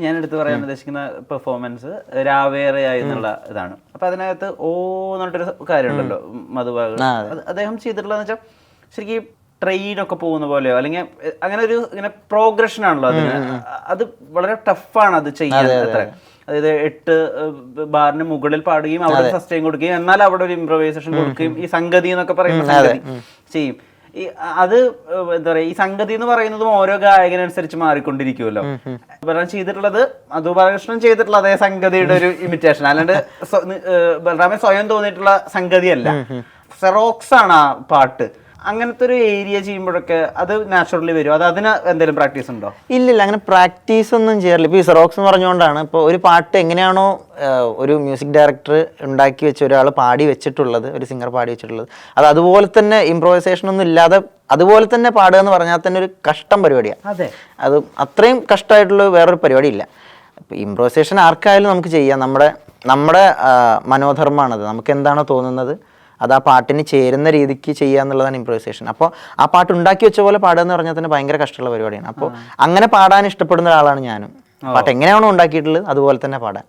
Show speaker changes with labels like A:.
A: ഞാൻ എടുത്ത് പറയാൻ ഉദ്ദേശിക്കുന്ന പെർഫോമൻസ് രാവേറെയായി എന്നുള്ള ഇതാണ്. അപ്പൊ അതിനകത്ത് എന്ന് പറഞ്ഞിട്ടൊരു കാര്യമുണ്ടല്ലോ മധുബാഗ്, അദ്ദേഹം ചെയ്തിട്ടുള്ളതെന്ന് വെച്ചാൽ ശരിക്കും ട്രെയിനൊക്കെ പോകുന്ന പോലെയോ അല്ലെങ്കിൽ അങ്ങനെ ഒരു ഇങ്ങനെ പ്രോഗ്രഷൻ ആണല്ലോ അതിന്. അത് വളരെ ടഫാണ് അത് ചെയ്യാൻ. അത്ര അതായത് 8 ബാറിന് മുകളിൽ പാടുകയും അവിടെ സസ്റ്റെയിൻ കൊടുക്കുകയും എന്നാൽ അവിടെ ഒരു ഇംപ്രവൈസേഷൻ കൊടുക്കുകയും ഈ സംഗതി എന്നൊക്കെ പറയുന്ന സംഗതി ചെയ്യും. ഈ അത് എന്താ പറയാ, ഈ സംഗതി എന്ന് പറയുന്നതും ഓരോ ഗായകനനുസരിച്ച് മാറിക്കൊണ്ടിരിക്കുമല്ലോ. ബലറാം ചെയ്തിട്ടുള്ളത് മധുബാലകൃഷ്ണൻ ചെയ്തിട്ടുള്ള അതേ സംഗതിയുടെ ഒരു ഇമിറ്റേഷൻ, അല്ലാണ്ട് ബലറാമൻ സ്വയം തോന്നിയിട്ടുള്ള സംഗതിയല്ല. സെറോക്സ് ആണ് ആ പാട്ട്. അങ്ങനത്തെ ഒരു ഏരിയ ചെയ്യുമ്പോഴൊക്കെ അത് നാച്ചുറലി വരും. അത് അതിന് എന്തെങ്കിലും പ്രാക്ടീസ് ഉണ്ടോ?
B: ഇല്ലില്ല, അങ്ങനെ പ്രാക്ടീസ് ഒന്നും ചെയ്യാറില്ല. ഇപ്പോൾ ഈ സെറോക്സ് എന്ന് പറഞ്ഞുകൊണ്ടാണ് ഇപ്പോൾ ഒരു പാട്ട് എങ്ങനെയാണോ ഒരു മ്യൂസിക് ഡയറക്ടർ ഉണ്ടാക്കി വെച്ച ഒരാൾ പാടി വെച്ചിട്ടുള്ളത്, ഒരു സിംഗർ പാടി വെച്ചിട്ടുള്ളത്, അത് അതുപോലെ തന്നെ ഇംപ്രൊവൈസേഷൻ ഒന്നും ഇല്ലാതെ അതുപോലെ തന്നെ പാടുക എന്ന് പറഞ്ഞാൽ തന്നെ ഒരു കഷ്ടം പരിപാടിയാണ്.
A: അതെ,
B: അത് അത്രയും കഷ്ടമായിട്ടുള്ള വേറൊരു പരിപാടി ഇല്ല. ഇപ്പോൾ ഇംപ്രൊവൈസേഷൻ ആർക്കായാലും നമുക്ക് ചെയ്യാം. നമ്മുടെ മനോധർമ്മമാണത്. നമുക്ക് എന്താണോ തോന്നുന്നത് അത് ആ പാട്ടിന് ചേരുന്ന രീതിക്ക് ചെയ്യുക എന്നുള്ളതാണ് ഇംപ്രൊവൈസേഷൻ. അപ്പോൾ ആ പാട്ട് ഉണ്ടാക്കി വെച്ച പോലെ പാടുക എന്ന് പറഞ്ഞാൽ തന്നെ ഭയങ്കര കഷ്ടമുള്ള പരിപാടിയാണ്. അപ്പോൾ അങ്ങനെ പാടാൻ ഇഷ്ടപ്പെടുന്ന ഒരാളാണ് ഞാനും. പാട്ട് എങ്ങനെയാണോ ഉണ്ടാക്കിയിട്ടുള്ളത് അതുപോലെ തന്നെ പാടാൻ.